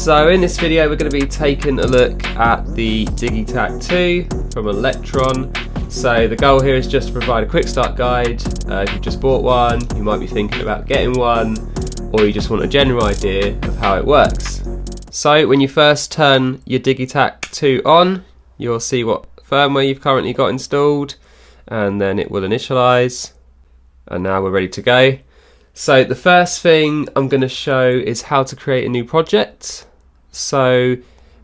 So in this video we're going to be taking a look at the Digitakt 2 from Elektron. So the goal here is just to provide a quick start guide. If you've just bought one, you might be thinking about getting one, or you just want a general idea of how it works. So when you first turn your Digitakt 2 on, you'll see what firmware you've currently got installed, and then it will initialize. And now we're ready to go. So the first thing I'm going to show is how to create a new project. So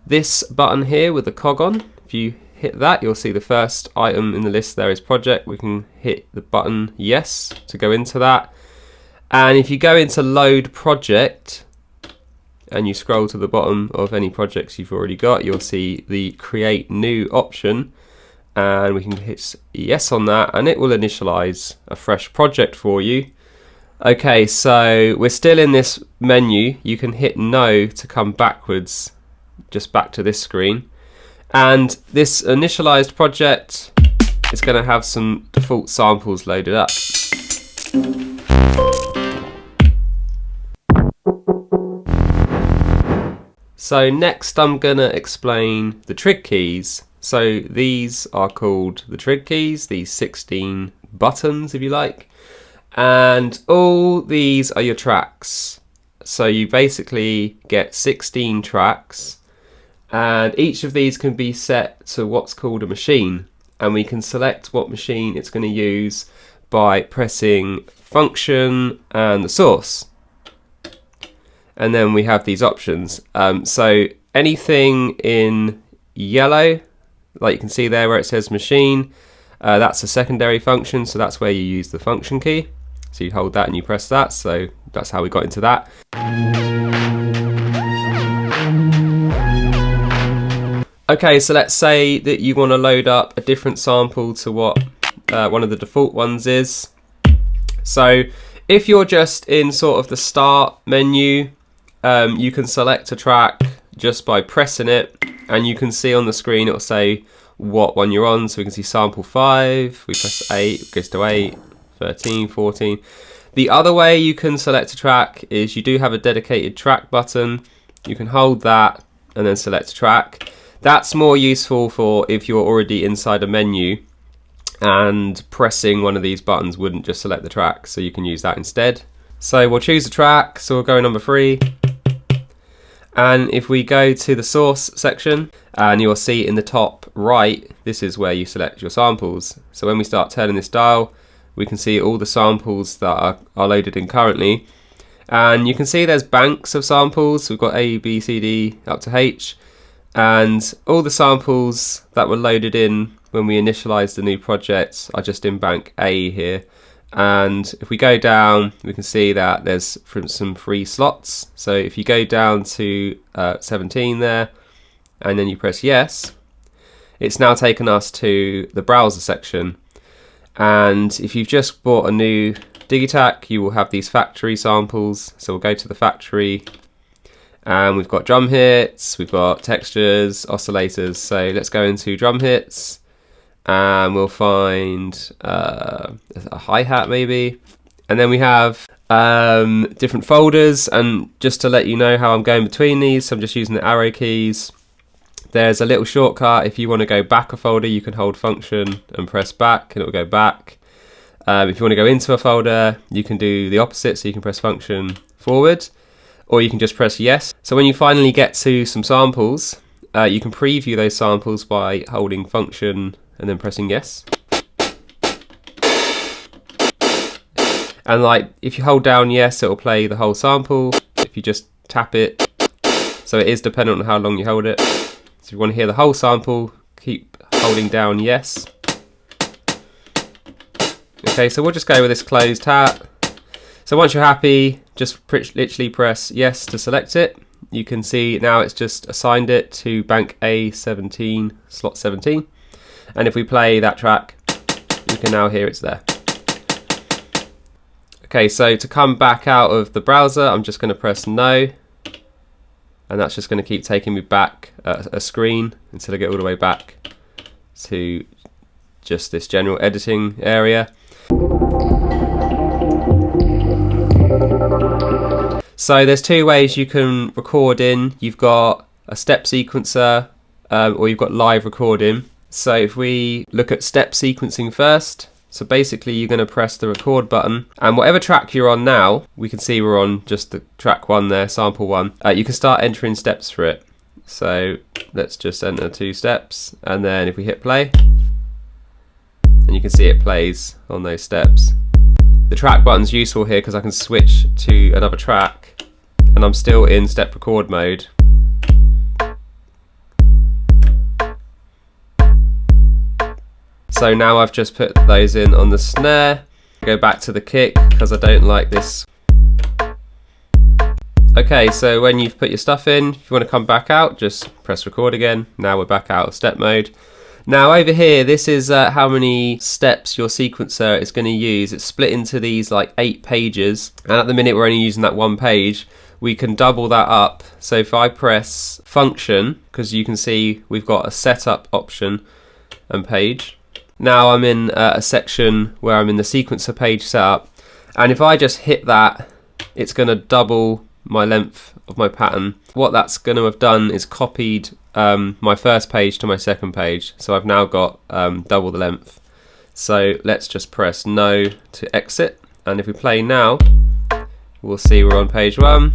this button here with the cog on, if you hit that, you'll see the first item in the list there is project. We can hit the button yes to go into that. And if you go into load project and you scroll to the bottom of any projects you've already got, you'll see the create new option, and we can hit yes on that and it will initialize a fresh project for you. Okay, so we're still in this menu. You can hit no to come backwards, just back to this screen. And this initialized project is going to have some default samples loaded up. So next I'm going to explain the trig keys. So these are called the trig keys, these 16 buttons if you like. And all these are your tracks. So you basically get 16 tracks, and each of these can be set to what's called a machine, and we can select what machine it's going to use by pressing function and the source. And then we have these options. So anything in yellow, like you can see there where it says machine, that's a secondary function, so that's where you use the function key. So you hold that and you press that, so that's how we got into that. Okay, so let's say that you want to load up a different sample to what one of the default ones is. So if you're just in sort of the start menu, you can select a track just by pressing it, and you can see on the screen it will say what one you're on. So we can see sample 5, we press 8, it goes to 8, 13, 14. The other way you can select a track is you do have a dedicated track button. You can hold that and then select a track. That's more useful for if you're already inside a menu and pressing one of these buttons wouldn't just select the track, so you can use that instead. So we'll choose a track, so we'll go number 3. And if we go to the source section, and you'll see in the top right, this is where you select your samples. So when we start turning this dial, we can see all the samples that are loaded in currently. And you can see there's banks of samples. We've got A, B, C, D up to H. And all the samples that were loaded in when we initialized the new project are just in bank A here. And if we go down, we can see that there's some free slots. So if you go down to 17 there, and then you press yes, it's now taken us to the browser section. And if you've just bought a new Digitakt, you will have these factory samples. So we'll go to the factory, and we've got drum hits, we've got textures, oscillators. So let's go into drum hits, and we'll find a hi-hat maybe. And then we have different folders, and just to let you know how I'm going between these, so I'm just using the arrow keys. There's a little shortcut. If you want to go back a folder, you can hold function and press back and it will go back. If you want to go into a folder, you can do the opposite, so you can press function forward, or you can just press yes. So when you finally get to some samples, you can preview those samples by holding function and then pressing yes. And like if you hold down yes, it will play the whole sample. If you just tap it, so it is dependent on how long you hold it. So if you want to hear the whole sample, keep holding down yes. Okay, so we'll just go with this closed hat. So once you're happy, just literally press yes to select it. You can see now it's just assigned it to bank A17, slot 17. And if we play that track, you can now hear it's there. Okay, so to come back out of the browser, I'm just going to press no. And that's just going to keep taking me back a screen until I get all the way back to just this general editing area. So there's two ways you can record in. You've got a step sequencer or you've got live recording. So if we look at step sequencing first, so basically you're going to press the record button, and whatever track you're on now, we can see we're on just the track 1 there, sample 1. You can start entering steps for it. So let's just enter 2 steps, and then if we hit play, and you can see it plays on those steps. The track button's useful here because I can switch to another track and I'm still in step record mode. So now I've just put those in on the snare. Go back to the kick because I don't like this. Okay, so when you've put your stuff in, if you want to come back out, just press record again. Now we're back out of step mode. Now over here, this is how many steps your sequencer is going to use. It's split into these like 8 pages, and at the minute we're only using that 1 page. We can double that up. So if I press function, because you can see we've got a setup option and page. Now I'm in a section where I'm in the sequencer page setup, and if I just hit that, it's going to double my length of my pattern. What that's going to have done is copied my first page to my second page, so I've now got double the length. So let's just press no to exit, and if we play now, we'll see we're on page 1,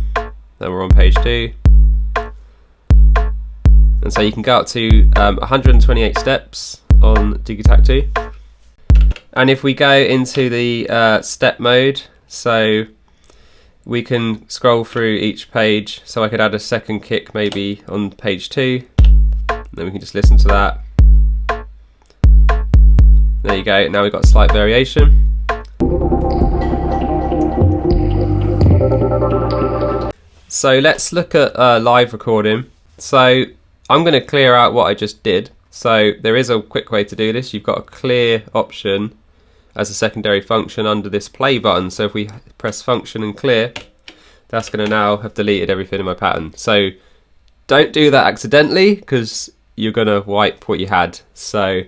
then we're on page 2, and so you can go up to 128 steps on Digitakt 2. And if we go into the step mode, so we can scroll through each page, so I could add a second kick maybe on page 2, then we can just listen to that. There you go, now we've got a slight variation. So let's look at live recording. So I'm going to clear out what I just did. So there is a quick way to do this. You've got a clear option as a secondary function under this play button. So if we press function and clear, that's going to now have deleted everything in my pattern. So don't do that accidentally because you're going to wipe what you had. So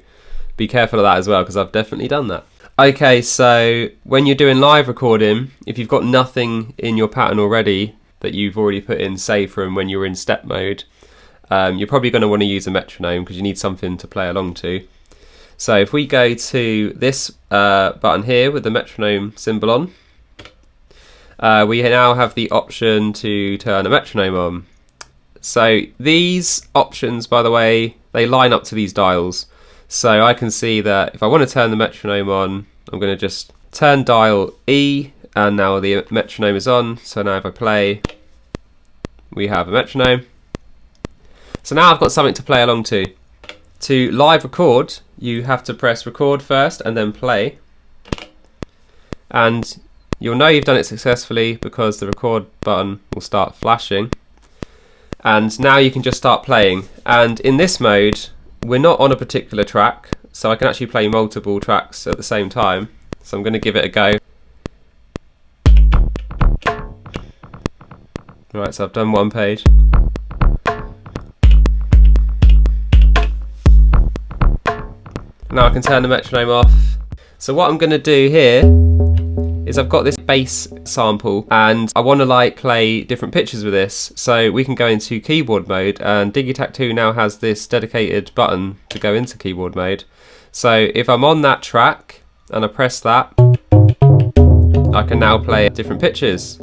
be careful of that as well, because I've definitely done that. Okay, so when you're doing live recording, if you've got nothing in your pattern already that you've already put in, say from when you were in step mode, you're probably going to want to use a metronome because you need something to play along to. So if we go to this button here with the metronome symbol on, we now have the option to turn a metronome on. So these options, by the way, they line up to these dials. So I can see that if I want to turn the metronome on, I'm going to just turn dial E, and now the metronome is on. So now if I play, we have a metronome. So now I've got something to play along to. To live record, you have to press record first and then play. And you'll know you've done it successfully because the record button will start flashing. And now you can just start playing. And in this mode, we're not on a particular track, so I can actually play multiple tracks at the same time. So I'm going to give it a go. Right, so I've done 1 page. Now I can turn the metronome off. So what I'm going to do here is I've got this bass sample and I want to like play different pitches with this. So we can go into keyboard mode, and Digitakt 2 now has this dedicated button to go into keyboard mode. So if I'm on that track and I press that, I can now play different pitches.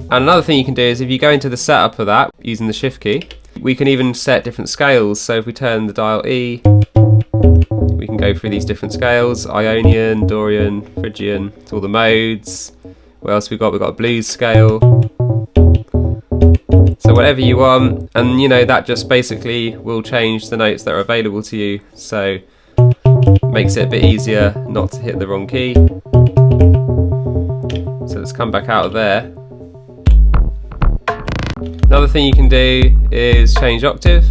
And another thing you can do is if you go into the setup of that using the shift key, we can even set different scales. So if we turn the dial E, we can go through these different scales: Ionian, Dorian, Phrygian, to all the modes. What else we got? We've got a blues scale. So whatever you want, and you know that just basically will change the notes that are available to you. So makes it a bit easier not to hit the wrong key. So let's come back out of there. Another thing you can do is change octave.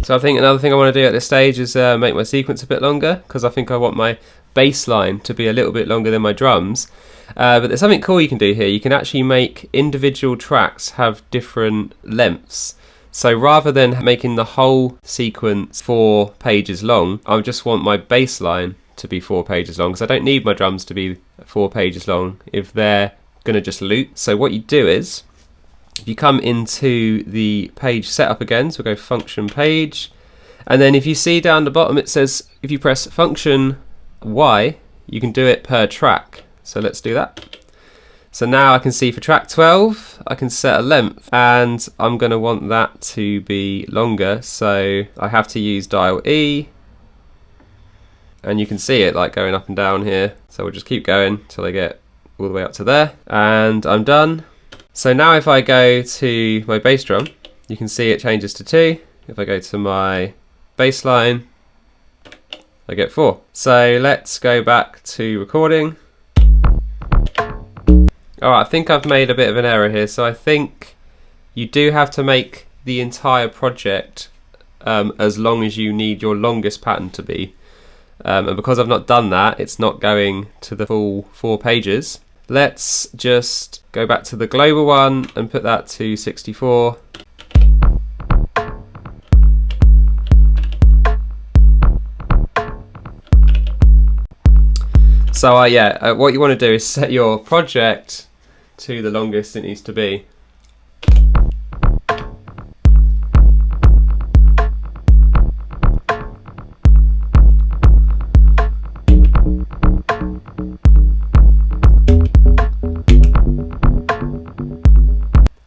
So I think another thing I want to do at this stage is make my sequence a bit longer, because I think I want my bass line to be a little bit longer than my drums. But there's something cool you can do here. You can actually make individual tracks have different lengths. So rather than making the whole sequence 4 pages long, I just want my bass line to be 4 pages long, because I don't need my drums to be 4 pages long if they're going to just loop. So what you do is, if you come into the page setup again, so we'll go function page, and then if you see down the bottom it says if you press function Y, you can do it per track. So let's do that. So now I can see for track 12, I can set a length, and I'm going to want that to be longer, so I have to use dial E, and you can see it like going up and down here. So we'll just keep going until I get all the way up to there, and I'm done. So now if I go to my bass drum, you can see it changes to 2. If I go to my bass line, I get 4. So let's go back to recording. Alright, I think I've made a bit of an error here. So I think you do have to make the entire project as long as you need your longest pattern to be. And because I've not done that, it's not going to the full 4 pages. Let's just go back to the global one and put that to 64. So what you want to do is set your project to the longest it needs to be.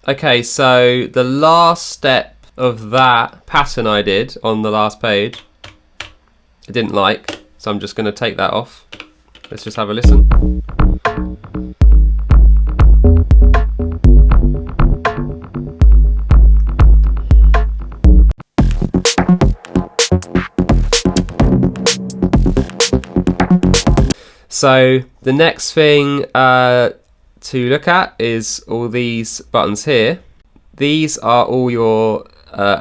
Okay, so the last step of that pattern I did on the last page, I didn't like, so I'm just going to take that off. Let's just have a listen. So the next thing to look at is all these buttons here. These are all your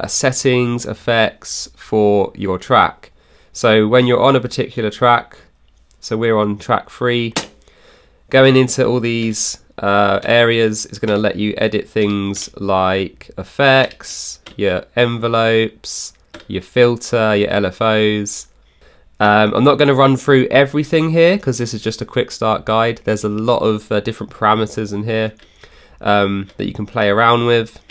settings, effects for your track. So when you're on a particular track, so we're on track 3, going into all these areas is going to let you edit things like effects, your envelopes, your filter, your LFOs. I'm not going to run through everything here because this is just a quick start guide. There's a lot of different parameters in here that you can play around with.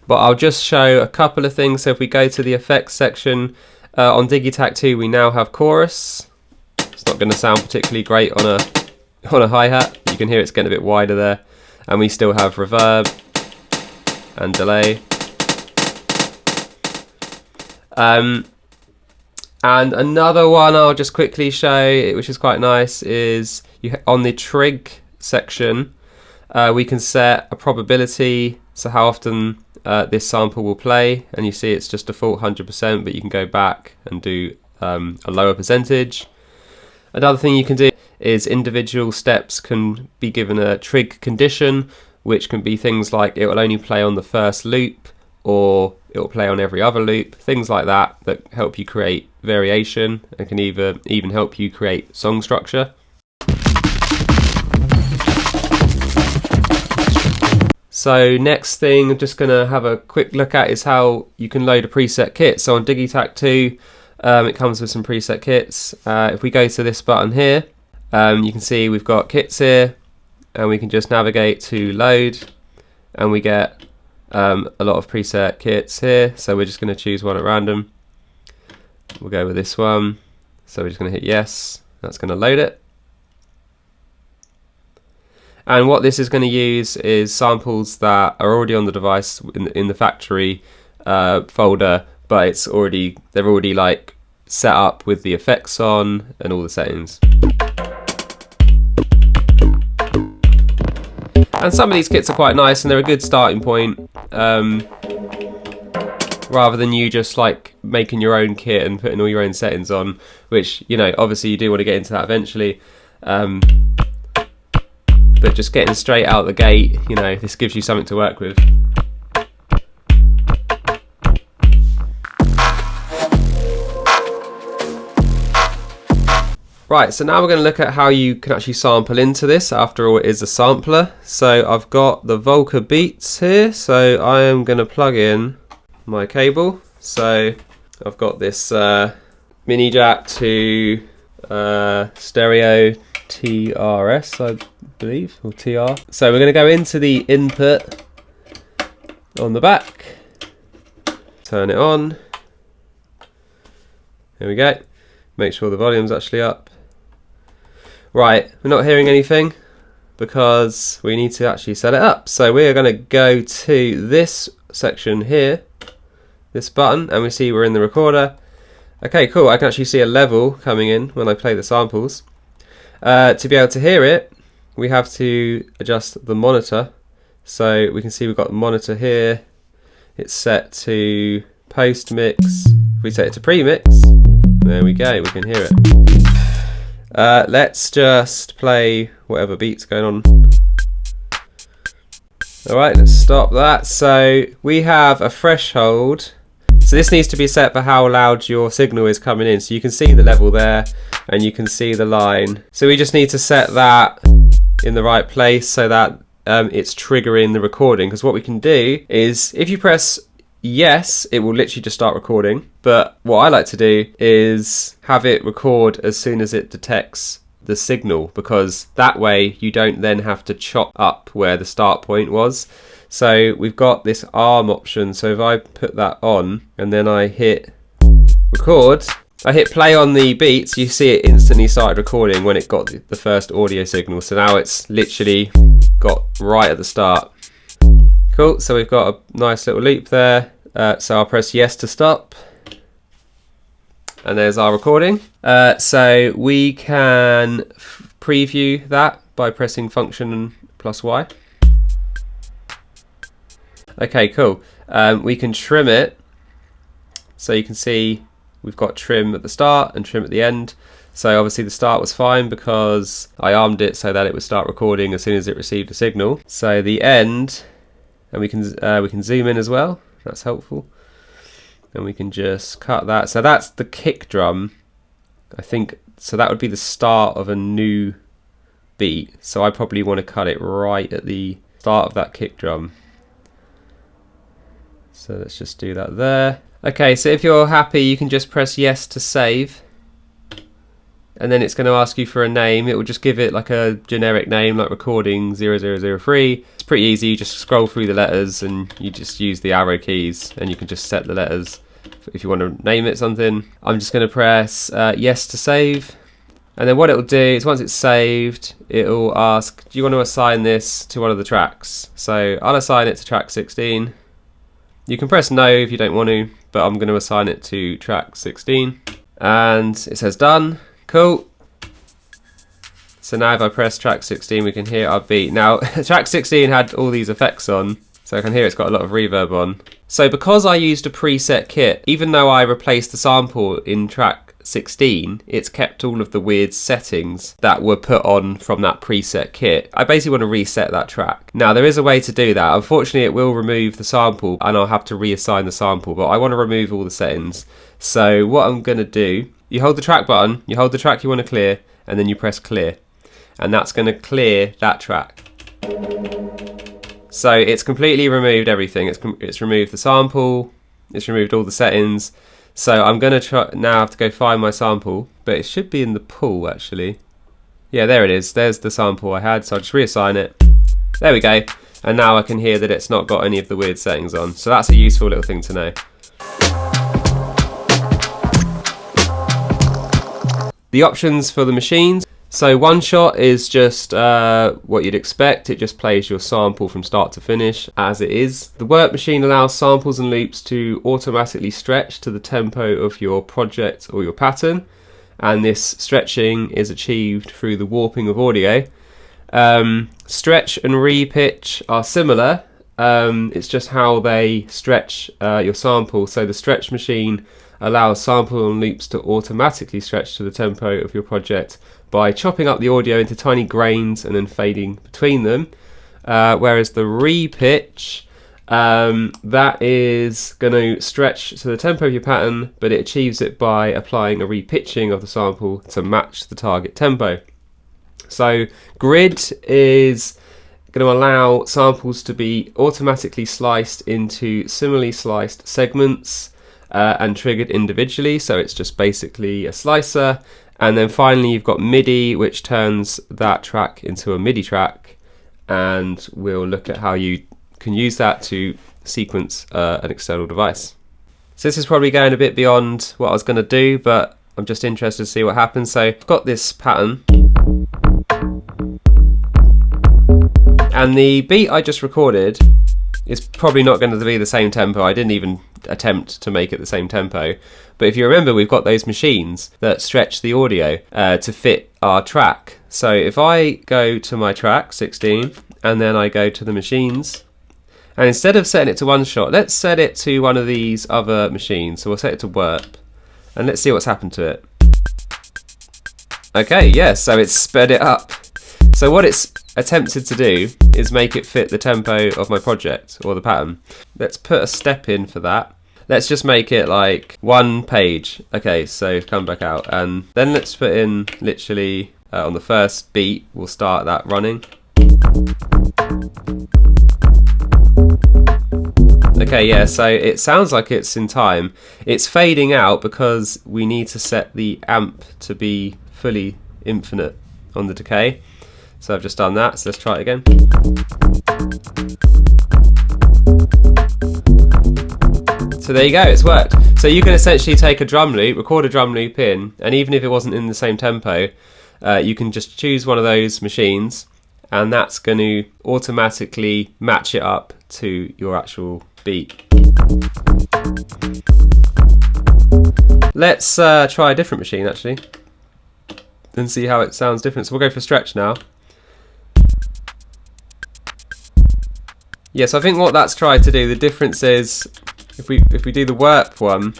But I'll just show a couple of things. So if we go to the effects section, on Digitakt 2 we now have chorus. It's not going to sound particularly great on a hi-hat. You can hear it's getting a bit wider there. And we still have reverb and delay. And another one I'll just quickly show, which is quite nice, is on the trig section, we can set a probability, so how often this sample will play, and you see it's just default 100%, but you can go back and do a lower percentage. Another thing you can do is individual steps can be given a trig condition, which can be things like it will only play on the first loop, or it will play on every other loop, things like that help you create variation and can even help you create song structure. So next thing I'm just going to have a quick look at is how you can load a preset kit. So on Digitakt 2 it comes with some preset kits. If we go to this button here, you can see we've got kits here, and we can just navigate to load, and we get a lot of preset kits here. So we're just going to choose one at random. We'll go with this one. So we're just going to hit yes. That's going to load it. And what this is going to use is samples that are already on the device in the factory folder, but they're already like set up with the effects on and all the settings. And some of these kits are quite nice, and they're a good starting point, rather than you just like making your own kit and putting all your own settings on, which, you know, obviously you do want to get into that eventually, but just getting straight out the gate, you know, this gives you something to work with. Right, so now we're going to look at how you can actually sample into this. After all, it is a sampler. So I've got the Volca Beats here, so I am going to plug in my cable. So I've got this mini jack to stereo TRS, I believe, or TR. So we're going to go into the input on the back, turn it on. There we go. Make sure the volume's actually up. Right, we're not hearing anything because we need to actually set it up. So we are going to go to this section here, this button, and we see we're in the recorder. Okay, cool. I can actually see a level coming in when I play the samples. To be able to hear it, we have to adjust the monitor. So we can see we've got the monitor here. It's set to post mix. If we set it to pre-mix, there we go, we can hear it. Let's just play whatever beat's going on. Alright, let's stop that. So we have a threshold. So this needs to be set for how loud your signal is coming in. So you can see the level there and you can see the line. So we just need to set that in the right place so that it's triggering the recording. Because what we can do is, if you press yes, it will literally just start recording. But what I like to do is have it record as soon as it detects the signal, because that way you don't then have to chop up where the start point was. So we've got this arm option. So if I put that on and then I hit record, I hit play on the beats, you see it instantly started recording when it got the first audio signal. So now it's literally got right at the start. Cool, so we've got a nice little loop there. So I'll press yes to stop. And there's our recording. So we can preview that by pressing function plus Y. Okay, cool. We can trim it. So you can see we've got trim at the start and trim at the end. So obviously the start was fine because I armed it so that it would start recording as soon as it received a signal. So the end, and we can zoom in as well. That's helpful. And we can just cut that. So that's the kick drum, I think. So that would be the start of a new beat. So I probably want to cut it right at the start of that kick drum. So let's just do that there. Okay, so if you're happy, you can just press yes to save. And then it's going to ask you for a name. It will just give it like a generic name, like recording 0003. It's pretty easy. You just scroll through the letters and you just use the arrow keys and you can just set the letters if you want to name it something. I'm just going to press yes to save. And then what it will do is, once it's saved, it will ask, do you want to assign this to one of the tracks? So I'll assign it to track 16. You can press no if you don't want to, but I'm going to assign it to track 16. And it says done. Cool. So now if I press track 16, we can hear our beat. Now, track 16 had all these effects on, so I can hear it's got a lot of reverb on. So because I used a preset kit, even though I replaced the sample in track 16, it's kept all of the weird settings that were put on from that preset kit. I basically want to reset that track. Now, there is a way to do that. Unfortunately, it will remove the sample and I'll have to reassign the sample, but I want to remove all the settings. So what I'm going to do, you hold the track button, you hold the track you want to clear, and then you press clear. And that's going to clear that track. So it's completely removed everything. It's removed the sample, it's removed all the settings. So I'm going to now have to go find my sample, but it should be in the pool actually. Yeah, there it is. There's the sample I had, so I'll just reassign it. There we go. And now I can hear that it's not got any of the weird settings on. So that's a useful little thing to know. The options for the machines. So one shot is just what you'd expect. It just plays your sample from start to finish as it is. The work machine allows samples and loops to automatically stretch to the tempo of your project or your pattern, and this stretching is achieved through the warping of audio. Stretch and repitch are similar. It's just how they stretch your sample. So the stretch machine allows sample and loops to automatically stretch to the tempo of your project by chopping up the audio into tiny grains and then fading between them. Whereas the repitch, that is going to stretch to the tempo of your pattern, but it achieves it by applying a repitching of the sample to match the target tempo. So grid is going to allow samples to be automatically sliced into similarly sliced segments and triggered individually. So it's just basically a slicer. And then finally you've got Midi, which turns that track into a Midi track. And we'll look at how you can use that to sequence an external device. So this is probably going a bit beyond what I was going to do, but I'm just interested to see what happens. So I've got this pattern. And the beat I just recorded is probably not going to be the same tempo. I didn't even attempt to make it the same tempo. But if you remember, we've got those machines that stretch the audio to fit our track. So if I go to my track, 16, and then I go to the machines, and instead of setting it to one shot, let's set it to one of these other machines. So we'll set it to warp, and let's see what's happened to it. Okay, yeah, so it's sped it up. So what it's attempted to do is make it fit the tempo of my project, or the pattern. Let's put a step in for that. Let's just make it like 1 page. Okay, so come back out, and then let's put in literally on the first beat, we'll start that running. Okay, yeah, so it sounds like it's in time. It's fading out because we need to set the amp to be fully infinite on the decay. So I've just done that, so let's try it again. So there you go, it's worked. So you can essentially take a drum loop, record a drum loop in, and even if it wasn't in the same tempo, you can just choose one of those machines, and that's going to automatically match it up to your actual beat. Let's try a different machine actually, and see how it sounds different. So we'll go for stretch now. Yes, I think what that's tried to do, the difference is if we do the warp one,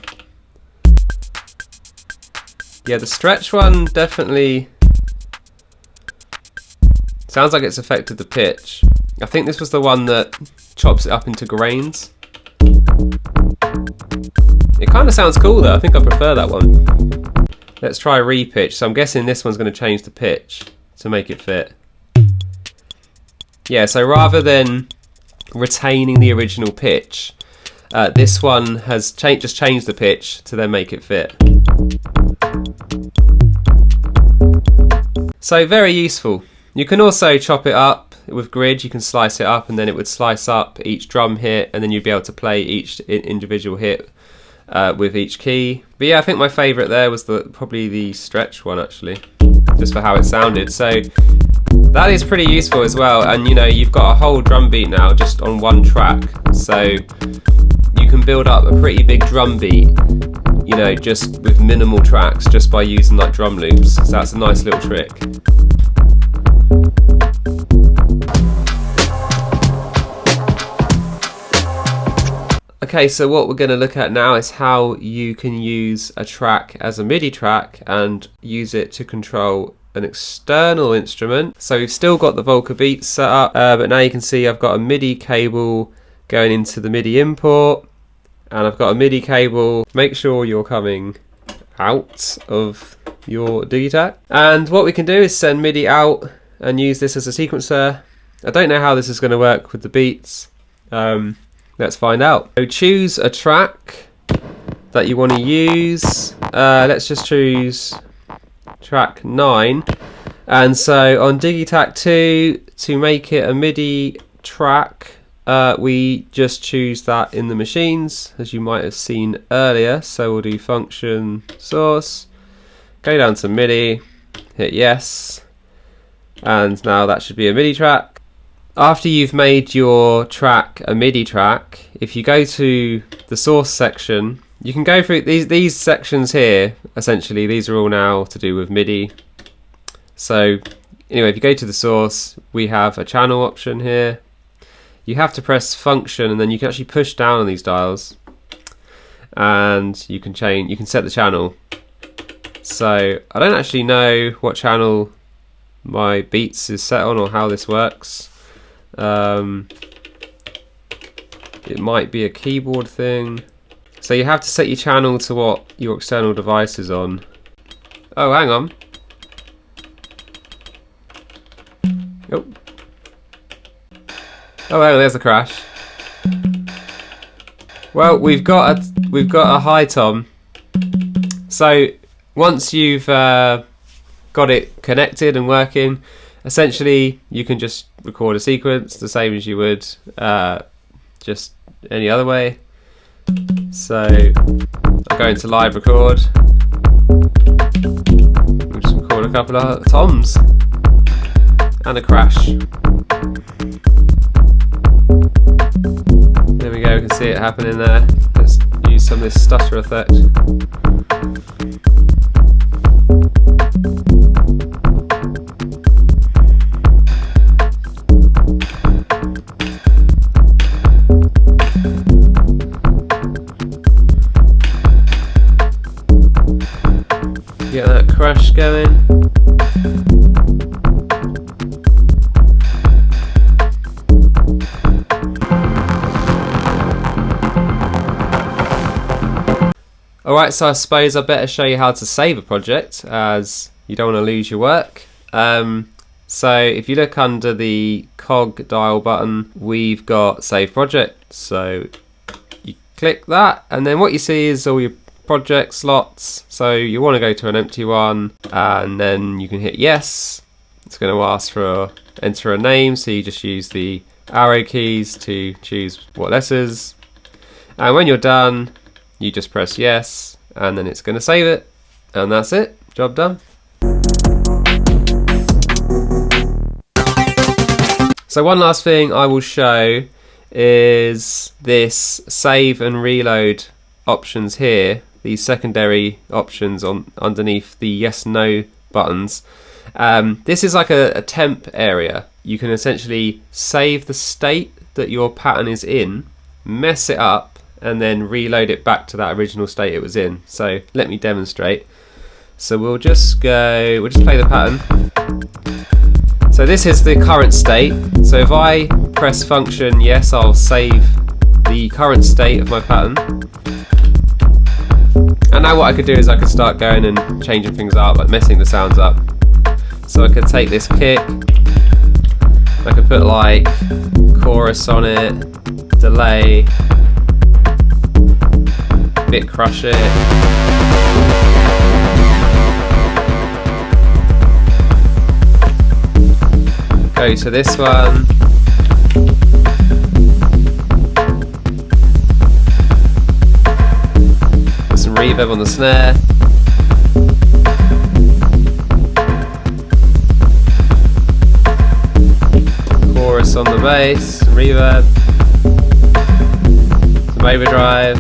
yeah, the stretch one definitely sounds like it's affected the pitch. I think this was the one that chops it up into grains. It kind of sounds cool though, I think I prefer that one. Let's try repitch, so I'm guessing this one's going to change the pitch to make it fit. Yeah, so rather than retaining the original pitch, this one has just changed the pitch to then make it fit. So very useful. You can also chop it up with grid, you can slice it up and then it would slice up each drum hit, and then you'd be able to play each individual hit with each key. But yeah, I think my favourite there was probably the stretch one actually, just for how it sounded. So that is pretty useful as well, and you know, you've got a whole drum beat now just on one track, so you can build up a pretty big drum beat, you know, just with minimal tracks, just by using like drum loops. So that's a nice little trick. Okay, so what we're going to look at now is how you can use a track as a MIDI track and use it to control an external instrument. So we've still got the Volca Beats set up, but now you can see I've got a MIDI cable going into the MIDI import, and I've got a MIDI cable. Make sure you're coming out of your Digitakt. And what we can do is send MIDI out and use this as a sequencer. I don't know how this is going to work with the beats. Let's find out. So choose a track that you want to use. Let's just choose track 9. And so on Digitakt 2, to make it a MIDI track, we just choose that in the machines, as you might have seen earlier. So we'll do function source, go down to MIDI, hit yes, and now that should be a MIDI track. After you've made your track a MIDI track, if you go to the source section, you can go through these sections here. Essentially, these are all now to do with MIDI. So anyway, if you go to the source, we have a channel option here. You have to press function, and then you can actually push down on these dials, and you can set the channel. So I don't actually know what channel my beats is set on or how this works. It might be a keyboard thing. So you have to set your channel to what your external device is on. Oh, hang on. Oh. Oh well, there's the crash. Well, we've got a high tom. So once you've got it connected and working, essentially you can just record a sequence the same as you would just any other way. So I'll go into live record. We'll just record a couple of toms and a crash. There we go, we can see it happening there. Let's use some of this stutter effect. Get that crash going. Alright, so I suppose I better show you how to save a project, as you don't want to lose your work. So if you look under the cog dial button, we've got save project. So you click that, and then what you see is all your project slots. So you want to go to an empty one, and then you can hit yes. It's going to ask for enter a name, so you just use the arrow keys to choose what letters. And when you're done, you just press yes, and then it's going to save it, and that's it. Job done. So one last thing I will show is this save and reload options here, these secondary options on underneath the yes no buttons. This is like a temp area. You can essentially save the state that your pattern is in, mess it up, and then reload it back to that original state it was in. So let me demonstrate. So we'll just play the pattern. So this is the current state. So if I press function yes, I'll save the current state of my pattern. And now what I could do is I could start going and changing things up, like messing the sounds up. So I could take this kick, I could put like chorus on it, delay, bit crush it. Go to this one. Put some reverb on the snare. Chorus on the bass, reverb, some overdrive.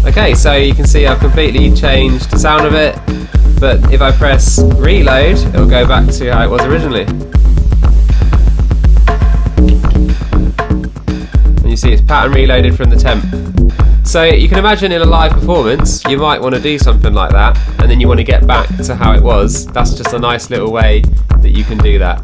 Okay, so you can see I've completely changed the sound of it, but if I press reload, it'll go back to how it was originally. And you see it's pattern reloaded from the temp. So you can imagine in a live performance, you might want to do something like that, and then you want to get back to how it was. That's just a nice little way that you can do that.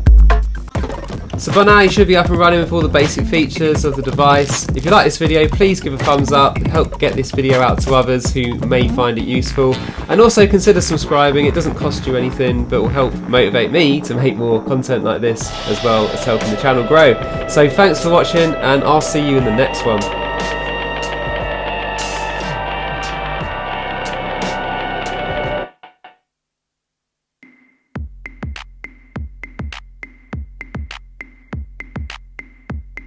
So by now you should be up and running with all the basic features of the device. If you like this video, please give a thumbs up, help get this video out to others who may find it useful, and also consider subscribing. It doesn't cost you anything, but will help motivate me to make more content like this, as well as helping the channel grow. So thanks for watching, and I'll see you in the next one.